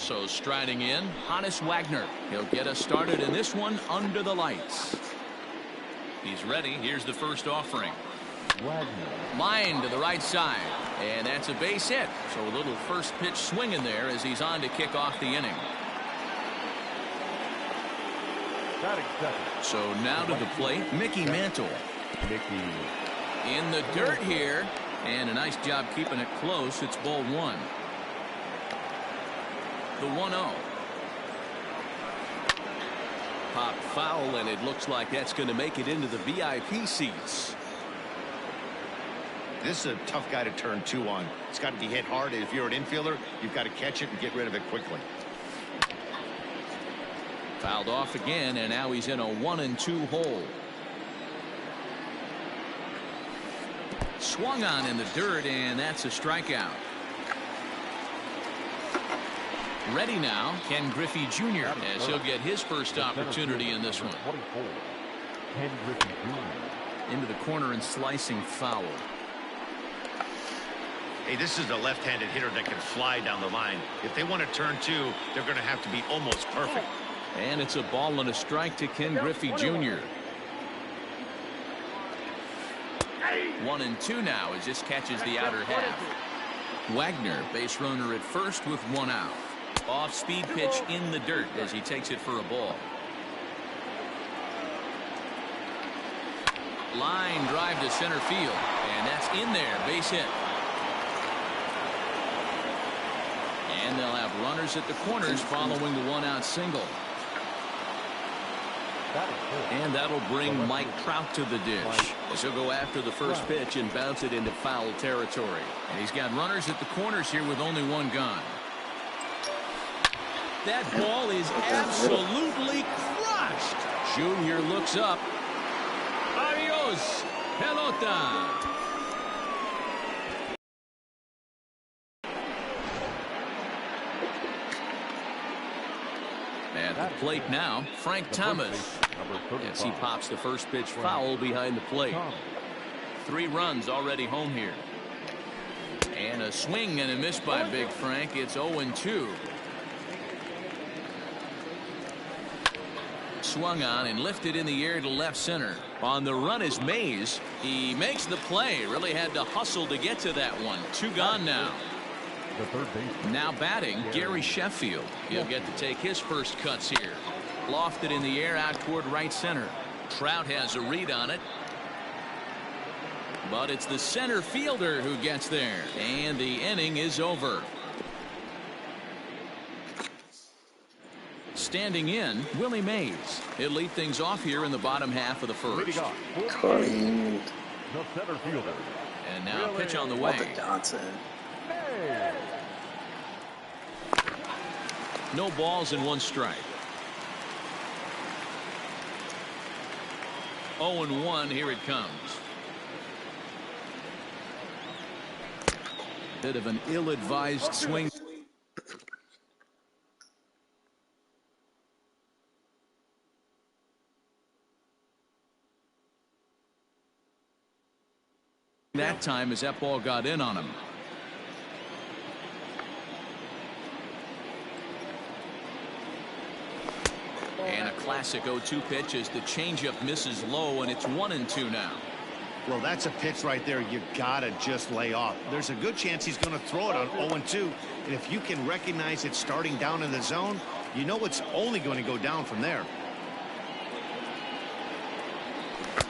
So striding in, Hannes Wagner. He'll get us started in this one under the lights. He's ready. Here's the first offering. Line to the right side. And that's a base hit. So a little first pitch swing in there as he's on to kick off the inning. So now to the plate, Mickey Mantle. In the dirt here. And a nice job keeping it close. It's ball one. The 1-0. Pop foul, and it looks like that's going to make it into the VIP seats. This is a tough guy to turn two on. It's got to be hit hard. If you're an infielder, you've got to catch it and get rid of it quickly. Fouled off again, and now he's in a 1-2 hole. Swung on in the dirt, and that's a strikeout. Ready now, Ken Griffey Jr. as he'll get his first opportunity in this one. Into the corner and slicing foul. Hey, this is a left-handed hitter that can fly down the line. If they want to turn two, they're going to have to be almost perfect. And it's a ball and a strike to Ken Griffey Jr. 1-2 now as this catches the outer half. Wagner, base runner at first with one out. Off speed pitch in the dirt as he takes it for a ball. Line drive to center field, and that's in there, base hit. And they'll have runners at the corners following the one-out single. And that'll bring Mike Trout to the dish as he'll go after the first pitch and bounce it into foul territory. And he's got runners at the corners here with only one gone. That ball is absolutely crushed. Junior looks up. Adios, pelota. At the plate now, Frank Thomas. As he pops the first pitch foul behind the plate. 3 runs already home here. And a swing and a miss by Big Frank. It's 0-2. Swung on and lifted in the air to left center. On the run is Mays. He makes the play. Really had to hustle to get to that one. 2 gone now. Now batting, Gary Sheffield. He'll get to take his first cuts here. Lofted in the air out toward right center. Trout has a read on it. But it's the center fielder who gets there. And the inning is over. Standing in, Willie Mays. He'll lead things off here in the bottom half of the first. Clean. And now pitch on the way. Johnson. No balls and 1 strike. 0-1, here it comes. Bit of an ill-advised swing. That time as that ball got in on him. And a classic 0-2 pitch as the changeup misses low, and it's 1-2 now. Well, that's a pitch right there you gotta just lay off. There's a good chance he's going to throw it on 0-2, and if you can recognize it starting down in the zone, you know it's only going to go down from there.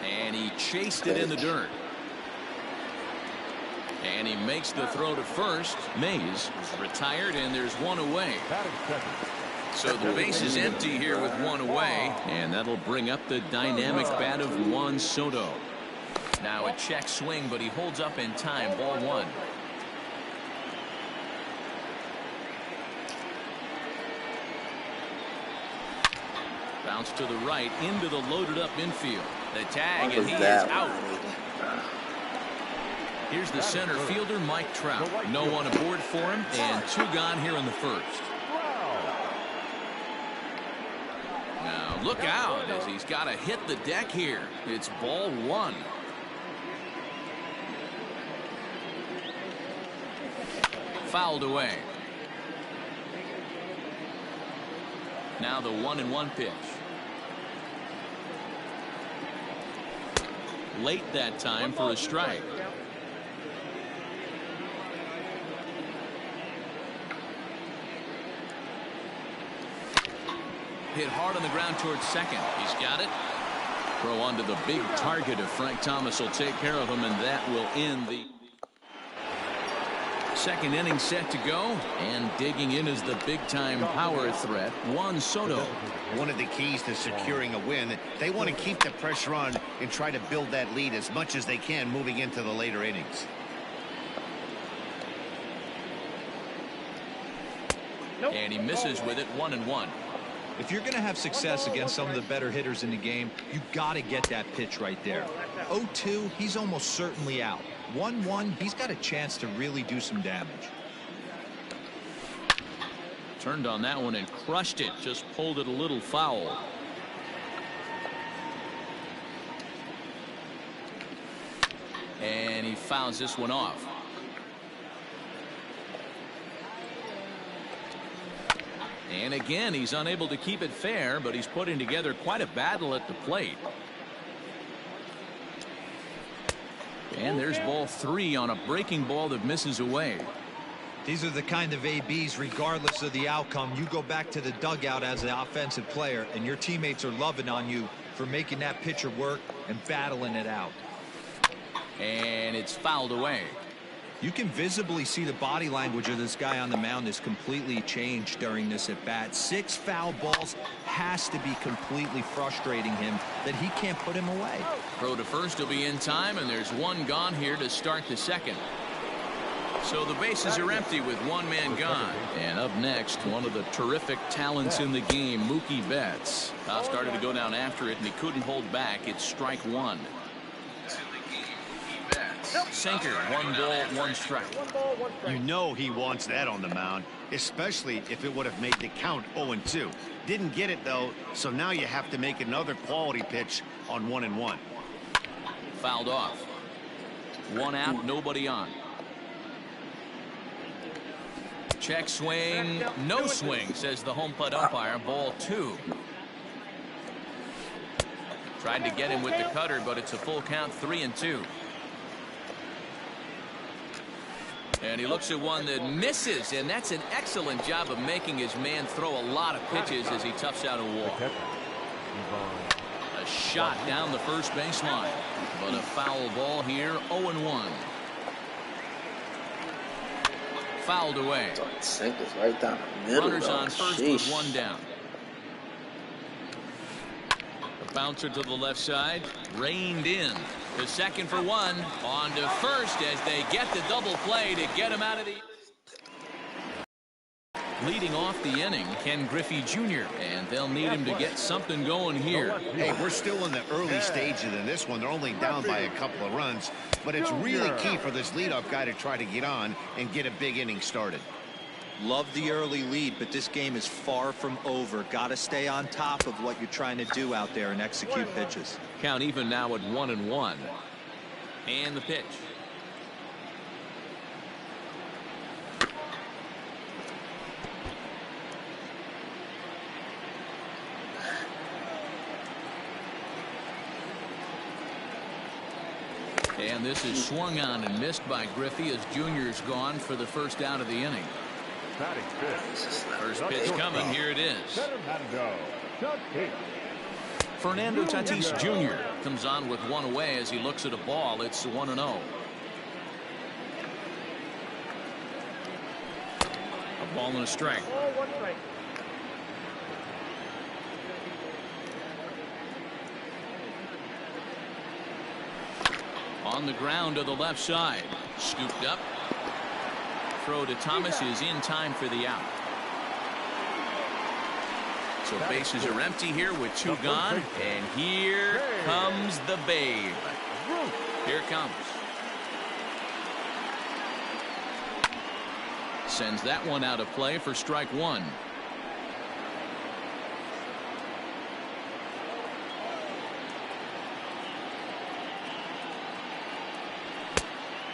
And he chased it in the dirt. And he makes the throw to first. Mays retired, and there's 1 away. So the base is empty here with 1 away, and that'll bring up the dynamic bat of Juan Soto. Now a check swing, but he holds up in time. Ball 1. Bounce to the right into the loaded up infield. The tag, and he is out. Here's the center fielder, Mike Trout. No one aboard for him, and 2 gone here in the first. Now look out as he's got to hit the deck here. It's ball 1. Fouled away. Now the 1-1 pitch. Late that time for a strike. Hit hard on the ground towards second. He's got it. Throw onto the big target of Frank Thomas will take care of him, and that will end the second inning set to go. And digging in is the big-time power threat, Juan Soto. One of the keys to securing a win, they want to keep the pressure on and try to build that lead as much as they can moving into the later innings. And he misses with it, 1-1. If you're going to have success against some of the better hitters in the game, you got to get that pitch right there. 0-2, he's almost certainly out. 1-1, he's got a chance to really do some damage. Turned on that one and crushed it. Just pulled it a little foul. And he fouls this one off. And again, he's unable to keep it fair, but he's putting together quite a battle at the plate. And there's ball 3 on a breaking ball that misses away. These are the kind of ABs, regardless of the outcome. You go back to the dugout as an offensive player, and your teammates are loving on you for making that pitcher work and battling it out. And it's fouled away. You can visibly see the body language of this guy on the mound is completely changed during this at bat. 6 foul balls has to be completely frustrating him that he can't put him away. Throw to first will be in time, and there's one gone here to start the second. So the bases are empty with one man gone. And up next, one of the terrific talents in the game, Mookie Betts. Started to go down after it, and he couldn't hold back. It's strike 1. Sinker, 1 ball, 1 strike. You know he wants that on the mound, especially if it would have made the count 0-2. Didn't get it, though, so now you have to make another quality pitch on 1-1. Fouled off. 1 out, nobody on. Check swing, no swing, says the home plate umpire. Ball 2. Tried to get him with the cutter, but it's a full count, 3-2. And he looks at one that misses, and that's an excellent job of making his man throw a lot of pitches as he toughs out a wall. A shot down the first baseline, but a foul ball here, 0-1. Fouled away. Right down the middle, runners on first with 1 down. A bouncer to the left side, reined in. The second for 1, on to first as they get the double play to get him out of the... Leading off the inning, Ken Griffey Jr., and they'll need him to get something going here. Hey, we're still in the early stages in this one. They're only down by a couple of runs, but it's really key for this leadoff guy to try to get on and get a big inning started. Love the early lead, but this game is far from over. Got to stay on top of what you're trying to do out there and execute pitches. Count even now at 1-1. And the pitch. And this is swung on and missed by Griffey as Junior's gone for the first out of the inning. First pitch coming. Here it is. Fernando Tatis Jr. comes on with 1 away as he looks at a ball. It's 1-0. A ball and a strike. On the ground to the left side. Scooped up. Throw to Thomas is in time for the out. So bases are empty here with 2 gone. And here comes the babe. Here it comes. Sends that one out of play for strike 1.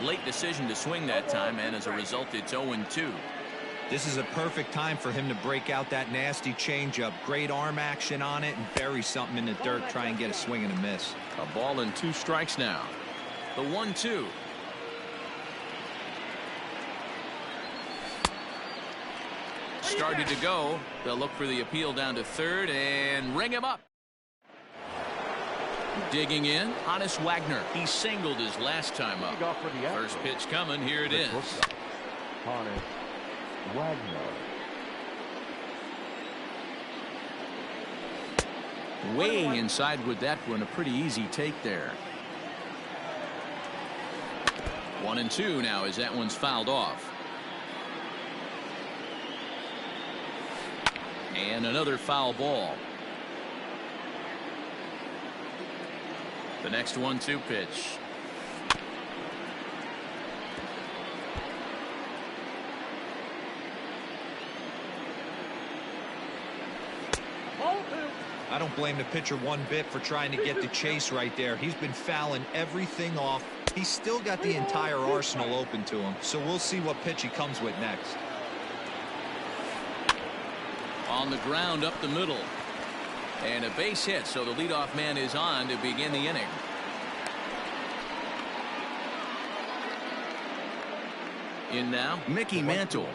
Late decision to swing that time, and as a result, it's 0-2. This is a perfect time for him to break out that nasty changeup. Great arm action on it and bury something in the dirt. Try and get a swing and a miss. A ball and 2 strikes now. The 1-2. Started to go. They'll look for the appeal down to third and ring him up. Digging in, Hannes Wagner. He singled his last time up. First pitch coming. Here it is. Hannes Wagner. Way inside with that one. A pretty easy take there. 1-2 now as that one's fouled off. And another foul ball. The next 1-2 pitch. I don't blame the pitcher one bit for trying to get the chase right there. He's been fouling everything off. He's still got the entire arsenal open to him. So we'll see what pitch he comes with next. On the ground up the middle. And a base hit, so the leadoff man is on to begin the inning. In now, Mickey Mantle.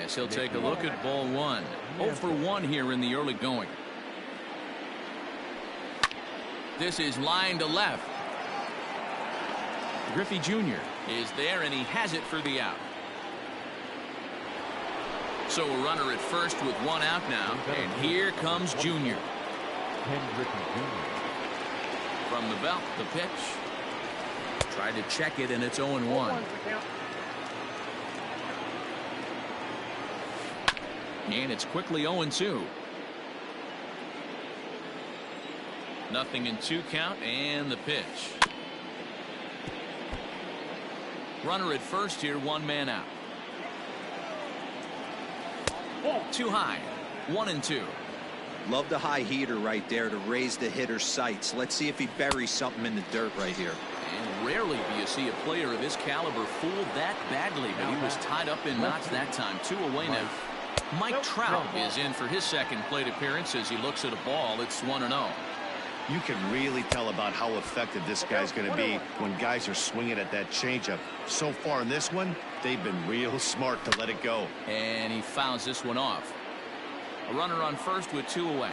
As he'll take a look at ball 1. 0 for 1 here in the early going. This is line to left. Griffey Jr. is there, and he has it for the out. So a runner at first with 1 out now, and here comes Jr. From the belt, the pitch. Tried to check it, and it's 0-1. And it's quickly 0-2. Nothing in 2 count, and the pitch. Runner at first here, 1 man out. Too high. 1-2. Love the high heater right there to raise the hitter's sights. Let's see if he buries something in the dirt right here. And rarely do you see a player of his caliber fooled that badly, but he was tied up in knots that time. 2 away now. Mike Trout is in for his second plate appearance as he looks at a ball. It's 1-0. You can really tell about how effective this guy's going to be when guys are swinging at that changeup. So far in this one, they've been real smart to let it go. And he fouls this one off. A runner on first with 2 away.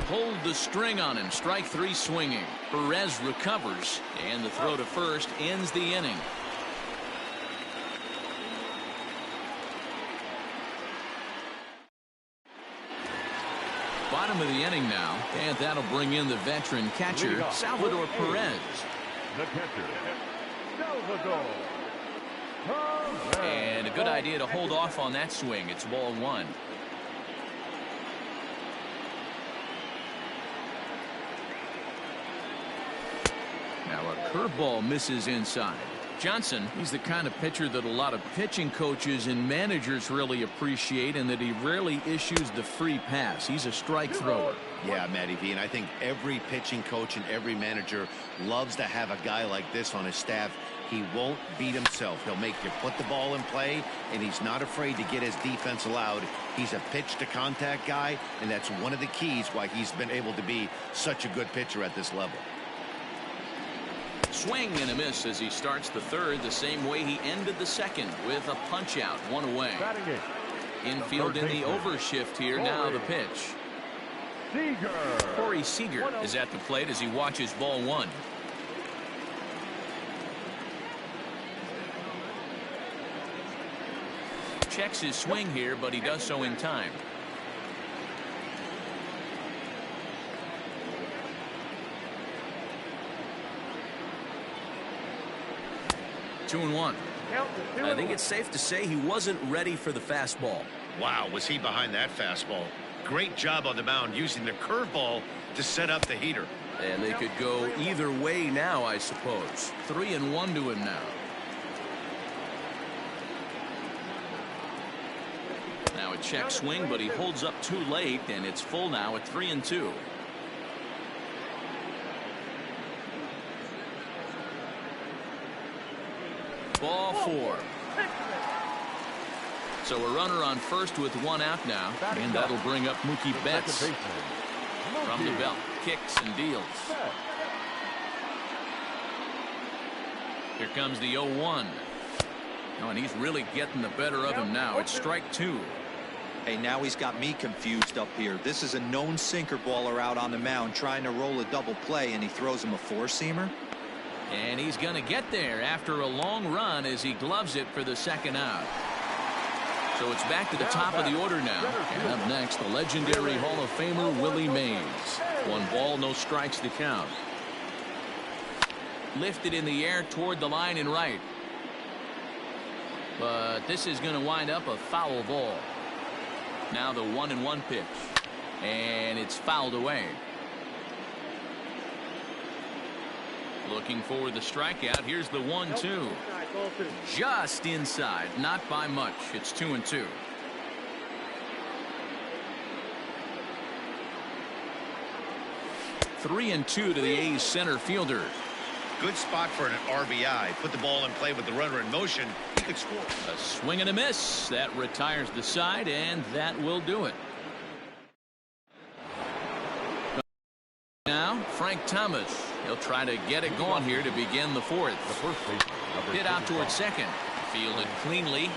Hold the string on him. Strike 3 swinging. Perez recovers, and the throw to first ends the inning. Bottom of the inning now, and that'll bring in the veteran catcher, Salvador Perez. The catcher, Salvador Perez. And a good idea to hold off on that swing. It's ball 1. Now a curveball misses inside. Johnson, he's the kind of pitcher that a lot of pitching coaches and managers really appreciate, and that he rarely issues the free pass. He's a strike thrower. Yeah, Matty V, and I think every pitching coach and every manager loves to have a guy like this on his staff. He won't beat himself. He'll make you put the ball in play, and he's not afraid to get his defense allowed. He's a pitch-to-contact guy, and that's one of the keys why he's been able to be such a good pitcher at this level. Swing and a miss as he starts the third the same way he ended the second, with a punch out, 1 away. Infield in the overshift here. Now the pitch. Corey Seager is at the plate as he watches ball 1. Checks his swing here, but he does so in time. Two and 1. I think it's safe to say he wasn't ready for the fastball. Wow, was he behind that fastball. Great job on the mound using the curveball to set up the heater. And they could go either way now, I suppose. 3-1 to him now. Now a check swing, but he holds up too late, and it's full now at 3-2. Ball 4. So a runner on first with one out now, and that'll bring up Mookie Betts from the belt. Kicks and deals. Here comes the 0-1. Oh, and he's really getting the better of him now. It's strike two. Hey, now he's got me confused up here. This is a known sinker baller out on the mound trying to roll a double play, and he throws him a four-seamer. And he's going to get there after a long run as he gloves it for the second out. So it's back to the top of the order now. And up next, the legendary Hall of Famer Willie Mays. 1 ball, no strikes to count. Lifted in the air toward the line and right. But this is going to wind up a foul ball. Now the 1-1 pitch. And it's fouled away. Looking for the strikeout. Here's the 1-2. Just inside, not by much. It's 2-2. Three and 2 to the A's center fielder. Good spot for an RBI. Put the ball in play with the runner in motion. He could score. A swing and a miss. That retires the side, and that will do it. Now, Frank Thomas. He'll try to get it going here to begin the fourth. Hit out towards second. Fielded cleanly.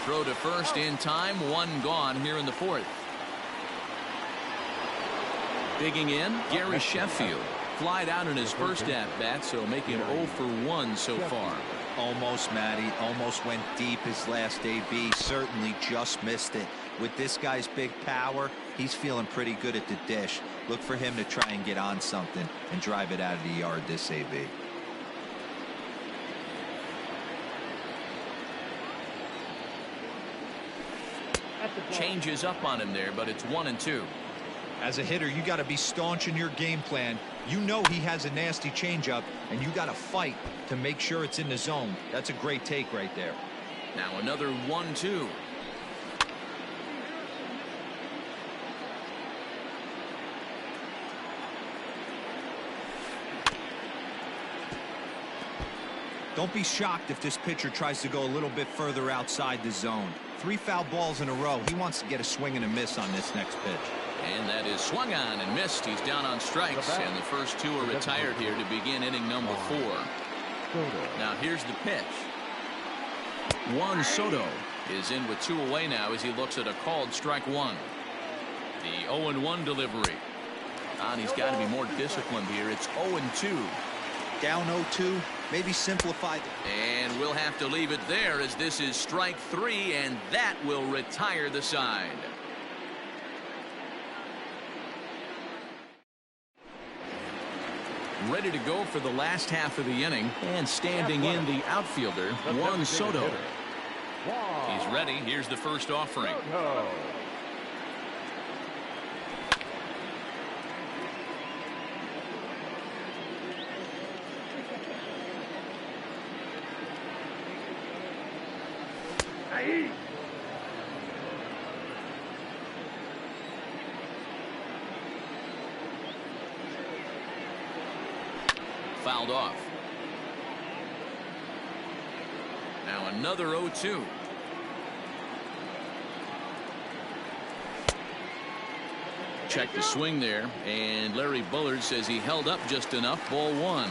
Throw to first in time. 1 gone here in the fourth. Digging in, Gary Sheffield. Flied out in his first at-bat, so making 0 for 1 so far. Almost, Matty. Almost went deep his last AB. Certainly just missed it. With this guy's big power, he's feeling pretty good at the dish. Look for him to try and get on something and drive it out of the yard this AB. Changes up on him there, but it's 1-2. As a hitter, you got to be staunch in your game plan. You know he has a nasty changeup, and you got to fight to make sure it's in the zone. That's a great take right there. Now another 1-2. Don't be shocked if this pitcher tries to go a little bit further outside the zone. 3 foul balls in a row. He wants to get a swing and a miss on this next pitch. And that is swung on and missed. He's down on strikes, and the first 2 are retired here to begin inning number 4. Now here's the pitch. Juan Soto is in with 2 away now as he looks at a called strike 1. The 0-1 delivery. And he's got to be more disciplined here. It's 0-2. Down 0-2. Maybe simplify. And we'll have to leave it there as this is strike 3, and that will retire the side. Ready to go for the last half of the inning, and standing in the outfielder, Juan Soto. He's ready. Here's the first offering. Fouled off. Now another 0-2. Check the swing there, and Larry Bullard says he held up just enough. Ball 1.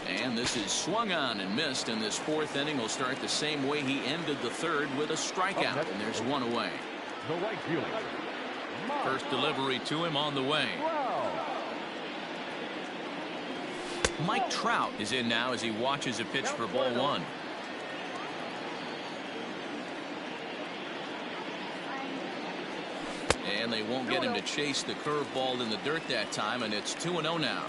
And this is swung on and missed, and this 4th inning will start the same way he ended the 3rd with a strikeout, and there's 1 away. The right fielder. First delivery to him on the way. Mike Trout is in now as he watches a pitch for ball 1. And they won't get him to chase the curveball in the dirt that time, and it's 2-0 now.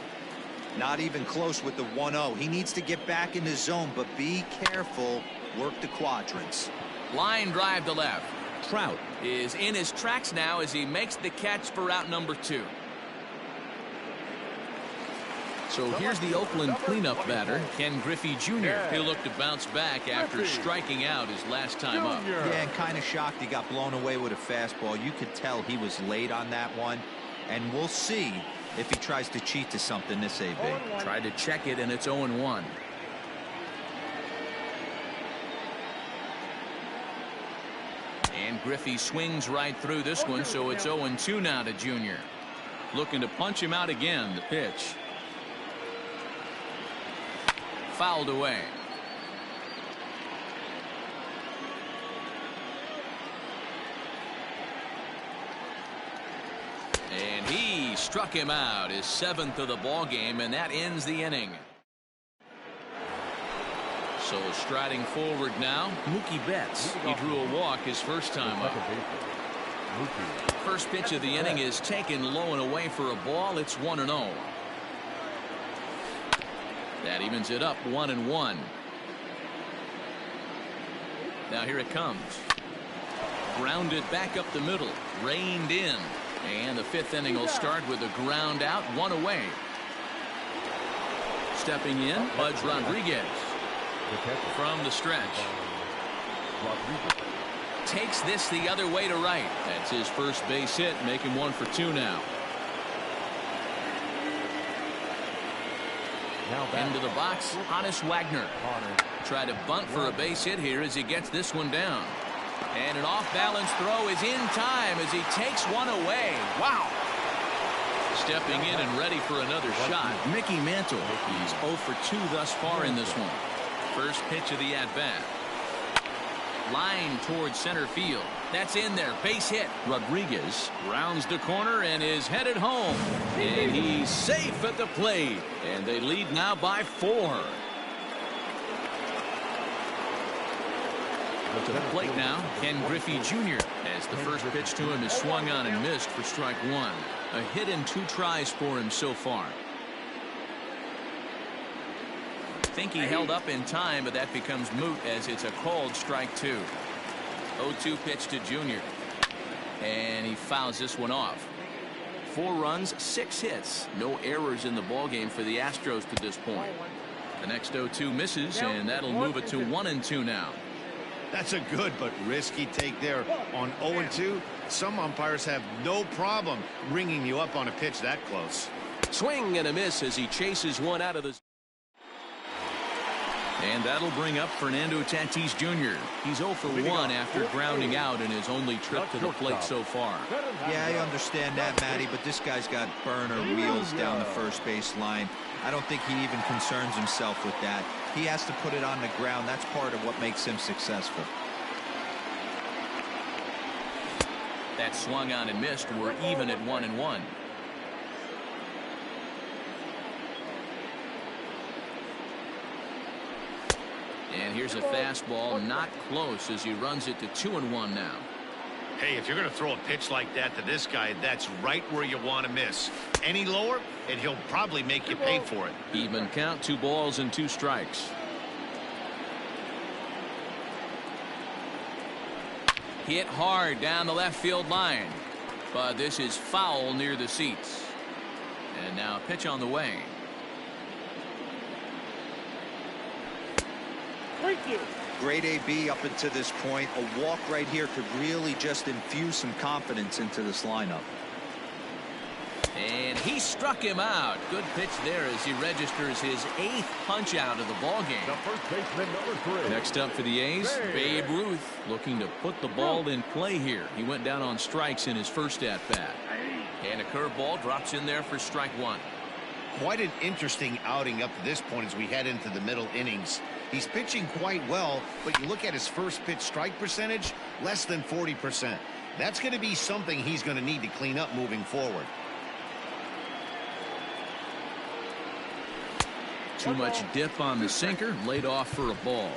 Not even close with the 1-0. He needs to get back in the zone, but be careful. Work the quadrants. Line drive to left. Trout is in his tracks now as he makes the catch for out number 2. So here's the Oakland cleanup batter, Ken Griffey Jr. He'll look to bounce back after striking out his last time up. Yeah, and kind of shocked he got blown away with a fastball. You could tell he was late on that one, and we'll see if he tries to cheat to something this AB. Tried to check it, and it's 0-1. And Griffey swings right through this one, so it's 0-2 now to Junior. Looking to punch him out again. The pitch. Fouled away. And he struck him out, his 7th of the ball game, and that ends the inning. So striding forward now, Mookie Betts. He drew a walk his first time up. First pitch of the inning is taken low and away for a ball. It's 1-0. That evens it up 1-1. Now here it comes. Grounded back up the middle. Reined in. And the 5th inning will start with a ground out, 1 away. Stepping in, Budge Rodriguez. From the stretch. Takes this the other way to right. That's his first base hit, making 1 for 2 now. Into the box, Hannes Wagner. Try to bunt for a base hit here as he gets this one down. And an off-balance throw is in time as he takes one away. Wow. Stepping in and ready for another shot, Mickey Mantle. He's 0 for 2 thus far in this one. First pitch of the at-bat. Line towards center field. That's in there. Base hit. Rodriguez rounds the corner and is headed home. And he's safe at the plate. And they lead now by 4. To the plate now, Ken Griffey Jr. as the first pitch to him is swung on and missed for strike 1. A hit in 2 tries for him so far. Think he held up in time, but that becomes moot as it's a called strike 2. 0-2 pitch to Jr. And he fouls this one off. 4 runs, 6 hits. No errors in the ballgame for the Astros to this point. The next 0-2 misses, and that'll move it to 1-2 now. That's a good but risky take there on 0-2. Some umpires have no problem ringing you up on a pitch that close. Swing and a miss as he chases one out of the. And that'll bring up Fernando Tatis Jr. He's 0 for 1 after grounding out in his only trip to the plate so far. Yeah, I understand that, Matty, but this guy's got burner wheels down the first base line. I don't think he even concerns himself with that. He has to put it on the ground. That's part of what makes him successful. That swung on and missed. We're even at 1-1. And here's a fastball, not close, as he runs it to 2-1 now. Hey, if you're going to throw a pitch like that to this guy, that's right where you want to miss. Any lower, and he'll probably make you pay for it. Even count, 2 balls and 2 strikes. Hit hard down the left field line, but this is foul near the seats. And now a pitch on the way. Great AB up until this point. A walk right here could really just infuse some confidence into this lineup. And he struck him out. Good pitch there as he registers his 8th punch out of the ball game. The first baseman, number 3. Next up for the A's, Babe Ruth, looking to put the ball in play here. He went down on strikes in his first at bat. And a curveball drops in there for strike 1. Quite an interesting outing up to this point as we head into the middle innings. He's pitching quite well, but you look at his first pitch strike percentage, less than 40%. That's going to be something he's going to need to clean up moving forward. Too much dip on the sinker, laid off for a ball.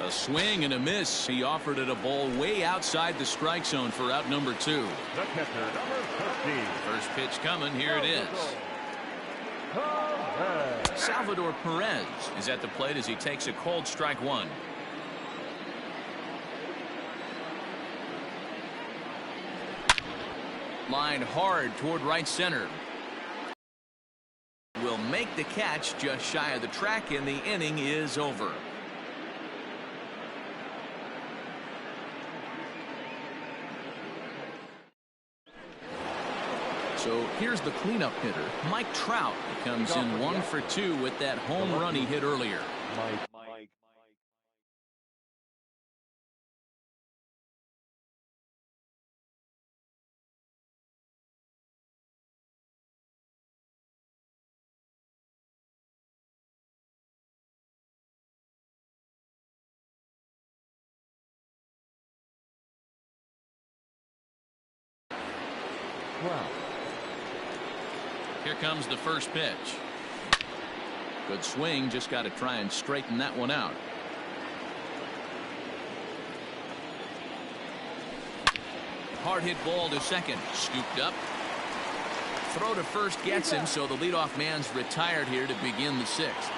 A swing and a miss. He offered it a ball way outside the strike zone for out number 2. The catcher, number 13. First pitch coming. Here it is. Salvador Perez is at the plate as he takes a called strike 1. Line hard toward right center. Will make make the catch just shy of the track, and the inning is over. So here's the cleanup hitter, Mike Trout. He comes in 1 for 2 with that home run he hit earlier. Wow. Here comes the first pitch. Good swing, just got to try and straighten that one out. Hard hit ball to second, scooped up. Throw to first gets him, so the leadoff man's retired here to begin the 6th.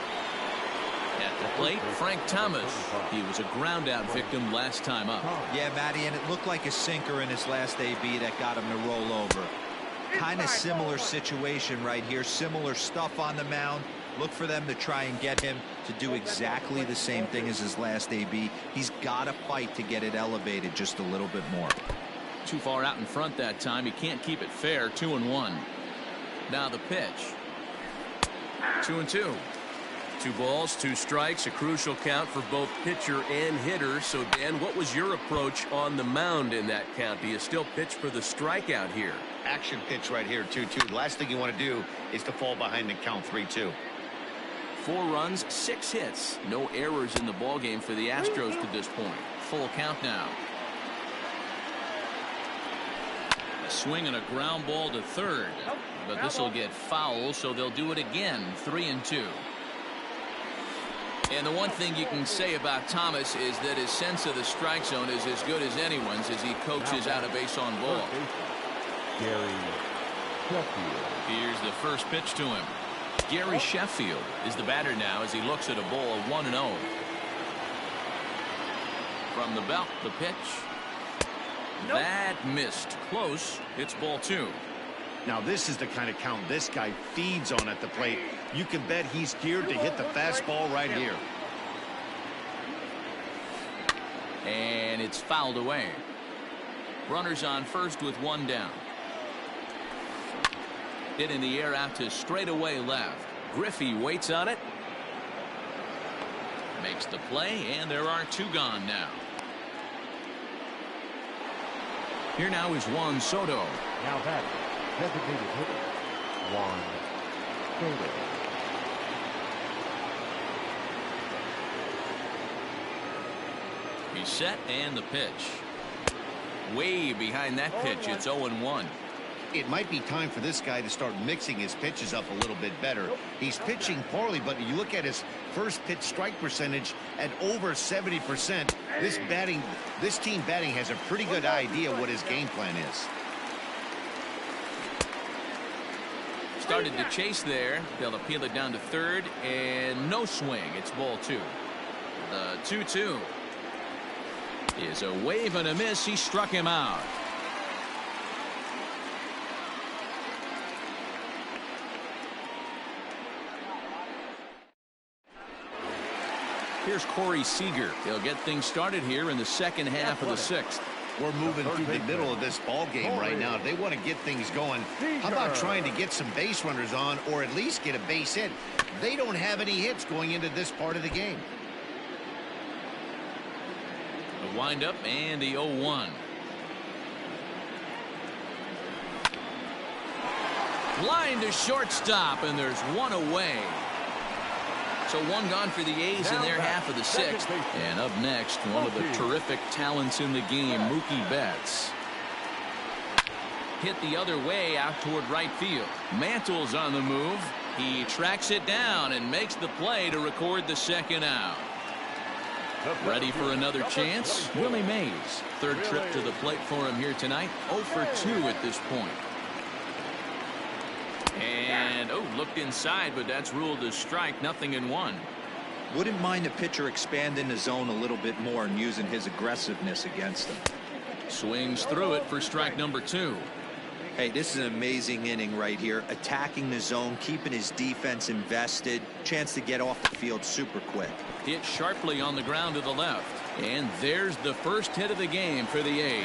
At the plate, Frank Thomas. He was a ground out victim last time up. Yeah, Matty, and it looked like a sinker in his last AB that got him to roll over. Kind of similar situation right here. Similar stuff on the mound. Look for them to try and get him to do exactly the same thing as his last AB. He's got to fight to get it elevated just a little bit more. Too far out in front that time. He can't keep it fair. 2-1. Now the pitch. 2-2. 2 balls, 2 strikes, a crucial count for both pitcher and hitter. So, Dan, what was your approach on the mound in that count? Do you still pitch for the strikeout here? Action pitch right here, 2-2. The last thing you want to do is to fall behind and count 3-2. 4 runs, 6 hits. No errors in the ballgame for the Astros to this point. Full count now. A swing and a ground ball to third. But this will get foul, so they'll do it again. 3-2. And the one thing you can say about Thomas is that his sense of the strike zone is as good as anyone's as he coaches out a base on ball. Here's the first pitch to him. Gary Sheffield is the batter now as he looks at a ball 1-0. From the belt, the pitch. Nope. That missed. Close. It's ball 2. Now this is the kind of count this guy feeds on at the plate. You can bet he's geared to hit the fastball right here. And it's fouled away. Runners on first with 1 down. Hit in the air out to straightaway left. Griffey waits on it. Makes the play, and there are 2 gone now. Here now is Juan Soto. Now batting, designated hitter, Juan Soto. He's set, and the pitch. Way behind that pitch. It's 0-1. It might be time for this guy to start mixing his pitches up a little bit better. He's pitching poorly, but you look at his first pitch strike percentage at over 70%. This team batting has a pretty good idea what his game plan is. Started to chase there. They'll appeal it down to third, and no swing. It's ball 2. The 2-2 is a wave and a miss. He struck him out. Here's Corey Seager. They'll get things started here in the second half of the 6th. We're moving through the middle of this ball game right now. They want to get things going. How about trying to get some base runners on, or at least get a base hit? They don't have any hits going into this part of the game. The windup and the 0-1. Line to shortstop, and there's 1 away. So 1 gone for the A's in their half of the 6th. And up next, one of the terrific talents in the game, Mookie Betts. Hit the other way out toward right field. Mantle's on the move. He tracks it down and makes the play to record the second out. Ready for another chance? Willie Mays. Third trip to the plate for him here tonight. 0 for 2 at this point. And, looked inside, but that's ruled a strike. 0-1. Wouldn't mind the pitcher expanding the zone a little bit more and using his aggressiveness against him. Swings through it for strike number 2. Hey, this is an amazing inning right here. Attacking the zone, keeping his defense invested. Chance to get off the field super quick. Hit sharply on the ground to the left. And there's the first hit of the game for the A's.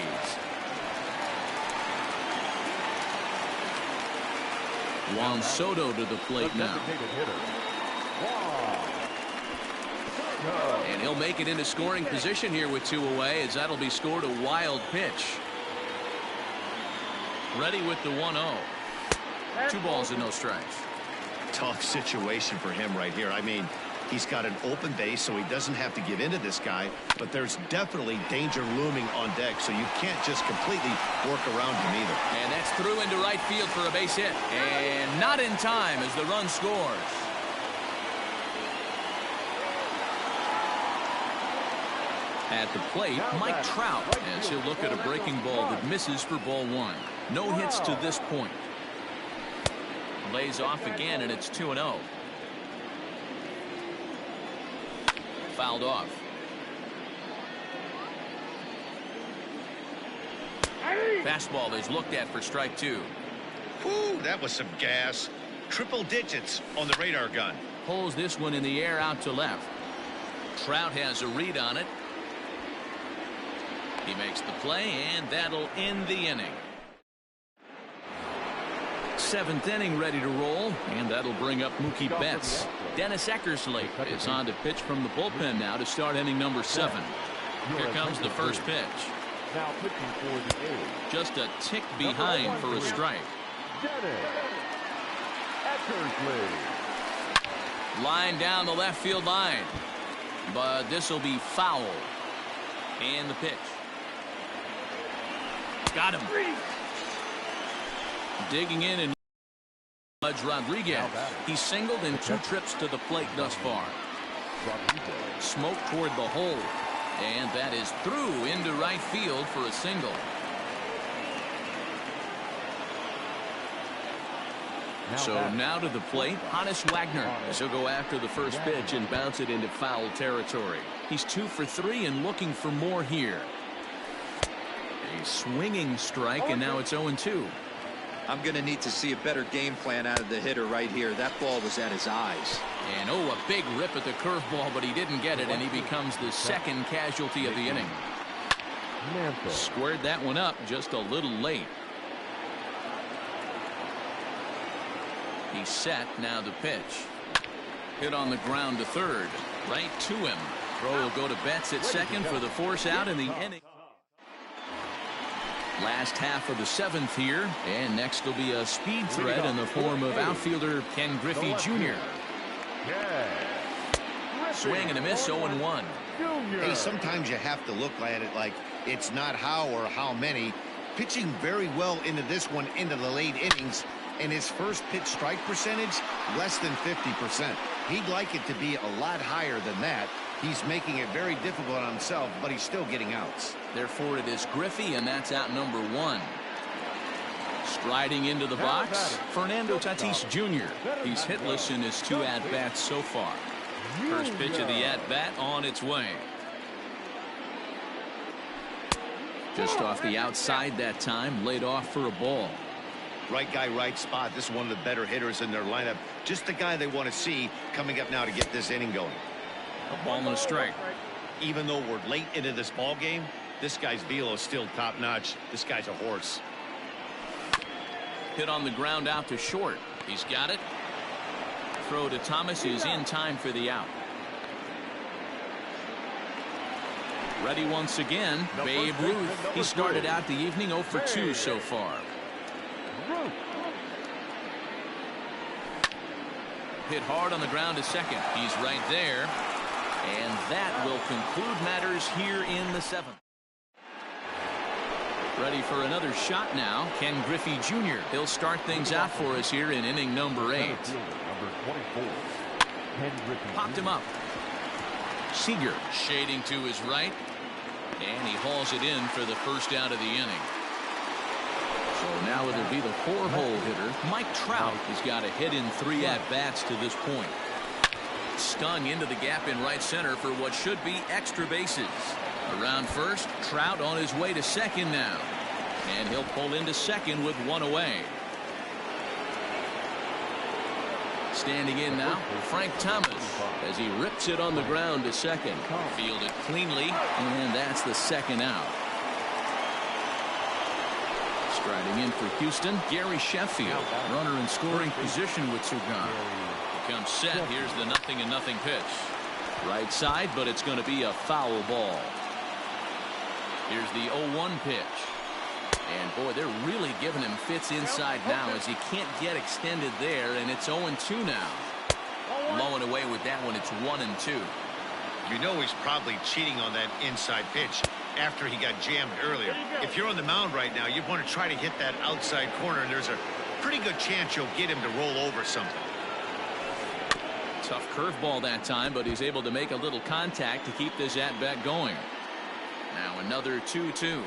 Juan Soto to the plate now. And he'll make it into scoring position here with 2 away, as that'll be scored a wild pitch. Ready with the 1-0. 2 balls and no strikes. Tough situation for him right here. I mean, he's got an open base, so he doesn't have to give in to this guy, but there's definitely danger looming on deck, so you can't just completely work around him either. And that's through into right field for a base hit. And not in time as the run scores. At the plate, Mike Trout, as he'll look at a breaking ball that misses for ball 1. No hits to this point. Lays off again, and it's 2-0. Fouled off. Fastball is looked at for strike 2. Whew, that was some gas. Triple digits on the radar gun. Pulls this one in the air out to left. Trout has a read on it. He makes the play, and that'll end the inning. 7th inning ready to roll, and that'll bring up Mookie Betts. Dennis Eckersley is on to pitch from the bullpen now to start inning number 7. Here comes the first pitch. Now pitching for the A's. Just a tick behind for a strike. Dennis Eckersley. Line down the left field line, but this will be foul. And the pitch. Got him. Digging in and Rodriguez. He singled in 2 trips to the plate thus far. Smoke toward the hole, and that is through into right field for a single. So now to the plate, Honus Wagner, as he'll go after the first pitch and bounce it into foul territory. He's 2 for 3 and looking for more here. A swinging strike, and now it's 0-2. I'm going to need to see a better game plan out of the hitter right here. That ball was at his eyes. And a big rip at the curveball, but he didn't get it, and he becomes the second casualty of the inning. Squared that one up just a little late. He's set, now the pitch. Hit on the ground to third, right to him. Throw will go to Betts at second for the force out in the inning. Last half of the 7th here, and next will be a speed threat in the form of outfielder Ken Griffey Jr. Swing and a miss, 0-1. Hey, sometimes you have to look at it like it's not how or how many. Pitching very well into this one into the late innings, and his first pitch strike percentage less than 50%. He'd like it to be a lot higher than that. He's making it very difficult on himself, but he's still getting outs. Therefore, it is Griffey, and that's out number 1. Striding into the box, Fernando Tatis Jr. He's hitless in his 2 at-bats so far. First pitch of the at-bat on its way. Just off the outside that time, laid off for a ball. Right guy, right spot. This is one of the better hitters in their lineup. Just the guy they want to see coming up now to get this inning going. A ball and a strike. Even though we're late into this ball game, this guy's velo is still top-notch. This guy's a horse. Hit on the ground out to short. He's got it. Throw to Thomas is in time for the out. Ready once again, Babe Ruth. He started out the evening 0 for 2 so far. Hit hard on the ground to second. He's right there. And that will conclude matters here in the 7th. Ready for another shot now, Ken Griffey Jr. He'll start things out for us here in inning number 8. Popped him up. Seager shading to his right. And he hauls it in for the first out of the inning. So now it'll be the 4-hole hitter, Mike Trout. He's got a hit in 3 at-bats to this point. Stung into the gap in right center for what should be extra bases. Around first, Trout on his way to second now. And he'll pull into second with one away. Standing in now, Frank Thomas, as he rips it on the ground to second. Fielded cleanly, and that's the second out. Striding in for Houston, Gary Sheffield. Runner in scoring position with two gone. Becomes set. Here's the 0-0 pitch. Right side, but it's going to be a foul ball. Here's the 0-1 pitch. And boy, they're really giving him fits inside now as he can't get extended there, and it's 0-2 now. Low and away with that one. It's 1-2. You know he's probably cheating on that inside pitch after he got jammed earlier. If you're on the mound right now, you want to try to hit that outside corner, and there's a pretty good chance you'll get him to roll over something. Tough curveball that time, but he's able to make a little contact to keep this at-bat going. Now another 2-2.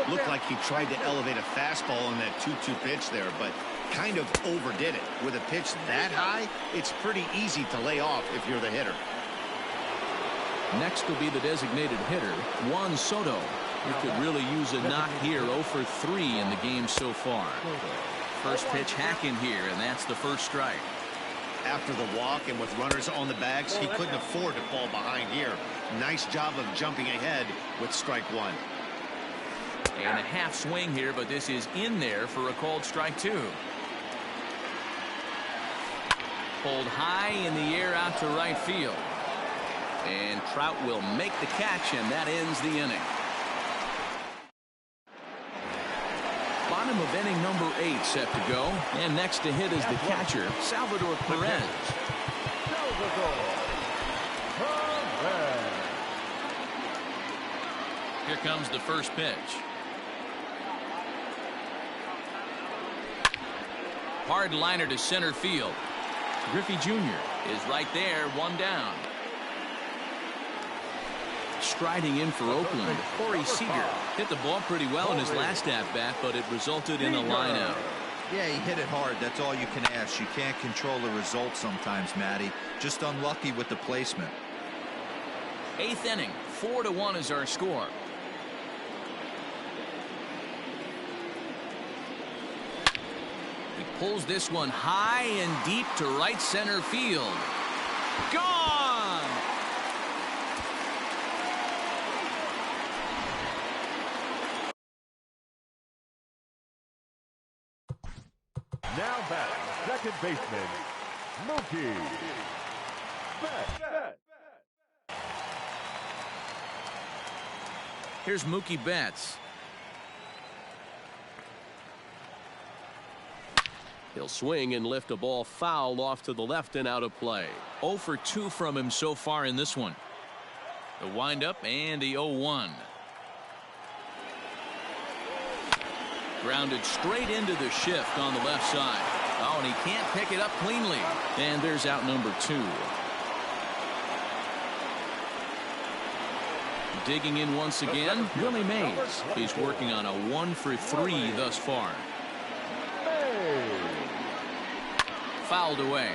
Looked like he tried to elevate a fastball on that 2-2 pitch there, but kind of overdid it. With a pitch that high, it's pretty easy to lay off if you're the hitter. Next will be the designated hitter, Juan Soto. He could really use a knock here. 0 for 3 in the game so far. First pitch hacking here, and that's the first strike. After the walk and with runners on the bags, he couldn't afford to fall behind here. Nice job of jumping ahead with strike one. And a half swing here, but this is in there for a called strike two. Pulled high in the air out to right field. And Trout will make the catch, and that ends the inning. Bottom of inning number 8 set to go. And next to hit is the catcher, Salvador Perez. Here comes the first pitch. Hard liner to center field. Griffey Jr. is right there, one down. Striding in for Oakland, Corey Seager hit the ball pretty well in his last at-bat, but it resulted in a line-out. Yeah, he hit it hard. That's all you can ask. You can't control the result sometimes, Matty. Just unlucky with the placement. 8th inning, 4-1 is our score. He pulls this one high and deep to right center field. Gone! Now batting, second baseman, Mookie Betts. Here's Mookie Betts. He'll swing and lift a ball foul off to the left and out of play. 0 for 2 from him so far in this one. The windup and the 0-1. Grounded straight into the shift on the left side. Oh, and he can't pick it up cleanly. And there's out number 2. Digging in once again, Willie Mays. He's working on a 1 for 3 thus far. Fouled away.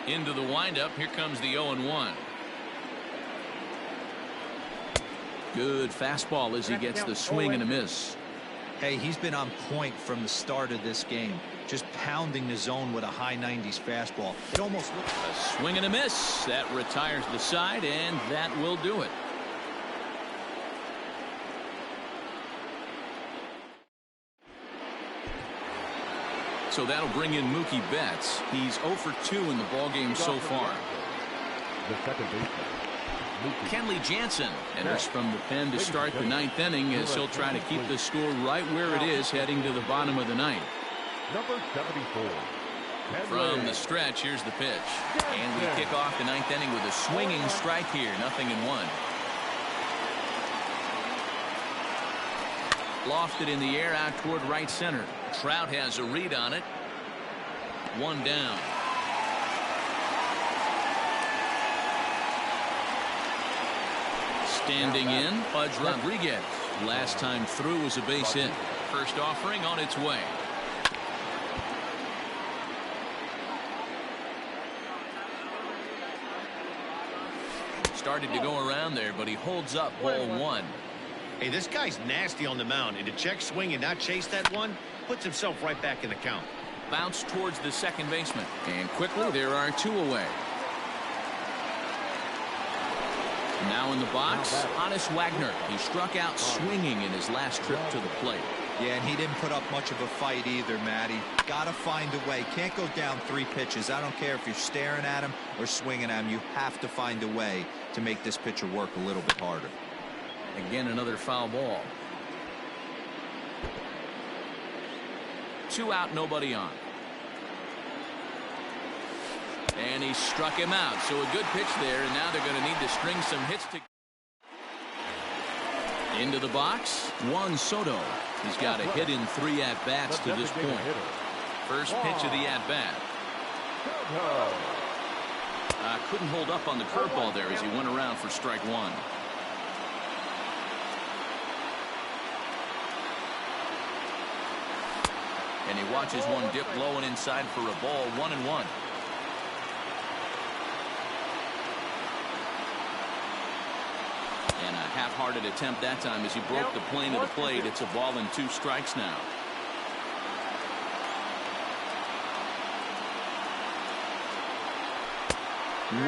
Into the windup. Here comes the 0-1. Good fastball as he gets the swing and a miss. Hey, he's been on point from the start of this game. Just pounding the zone with a high 90s fastball. It almost looks a swing and a miss. That retires the side, and that will do it. So that'll bring in Mookie Betts. He's 0 for 2 in the ballgame so far. The second baseman, Mookie Kenley Jansen enters from the pen to start the 9th inning as he'll try to keep the score right where it is heading to the bottom of the 9th. Number 74. From the stretch, here's the pitch. And we kick off the 9th inning with a swinging strike here. 0-1. Lofted in the air out toward right center. Trout has a read on it. 1 down. Standing in, Pudge Rodriguez. Last time through was a base hit. First offering on its way. started to go around there, but he holds up ball one. Hey, this guy's nasty on the mound, and to check swing and not chase that one puts himself right back in the count. Bounce towards the second baseman, and quickly there are two away. Now in the box, Honus Wagner. He struck out swinging in his last trip to the plate. Yeah, and he didn't put up much of a fight either, Matty. Got to find a way. Can't go down 3 pitches. I don't care if you're staring at him or swinging at him. You have to find a way to make this pitcher work a little bit harder. Again, another foul ball. 2 out, nobody on. And he struck him out. So a good pitch there, and now they're going to need to string some hits to. Into the box, Juan Soto. He's got a hit in 3 at-bats to this point. First pitch of the at-bat. Couldn't hold up on the curveball there as he went around for strike 1. And he watches one dip low and inside for a ball, 1-1. And a half-hearted attempt that time as he broke the plane of the plate. It's a ball and 2 strikes now.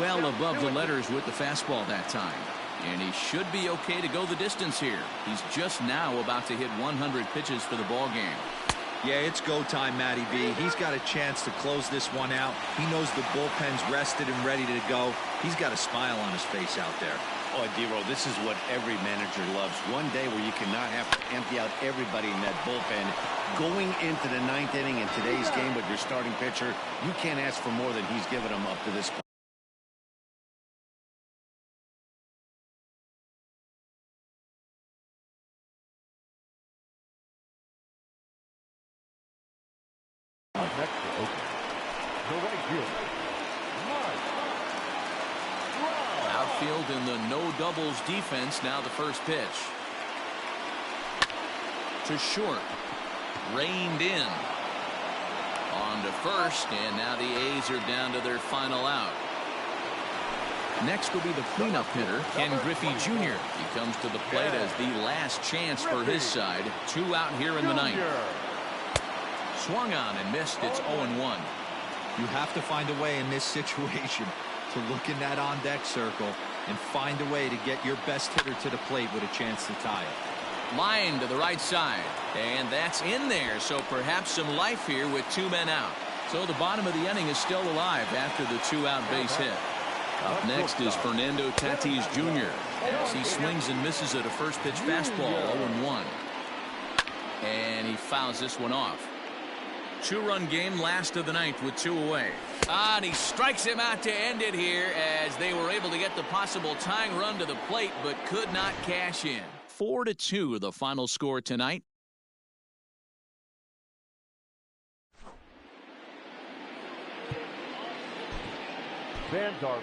Well above the letters with the fastball that time. And he should be okay to go the distance here. He's just now about to hit 100 pitches for the ball game. Yeah, it's go time, Matty B. He's got a chance to close this one out. He knows the bullpen's rested and ready to go. He's got a smile on his face out there. Oh, D-Roll, this is what every manager loves. One day where you cannot have to empty out everybody in that bullpen. Going into the 9th inning in today's game with your starting pitcher, you can't ask for more than he's given them up to this point. Next to open. The right fielder, Outfield in the no doubles defense. Now the first pitch. To short. Reined in. On to first, and now the A's are down to their final out. Next will be the cleanup hitter, Ken Griffey Jr. He comes to the plate as the last chance for his side. 2 out here in the 9th. Swung on and missed. It's 0-1. You have to find a way in this situation to look in that on-deck circle and find a way to get your best hitter to the plate with a chance to tie it. Line to the right side, and that's in there, so perhaps some life here with 2 men out. So the bottom of the inning is still alive after the 2-out base hit. Up next is Fernando Tatis Jr. as he swings and misses at a first pitch fastball. 0-1, and he fouls this one off. 2-run game, last of the 9th with 2 away. And he strikes him out to end it here as they were able to get the possible tying run to the plate but could not cash in. 4-2 the final score tonight. fans are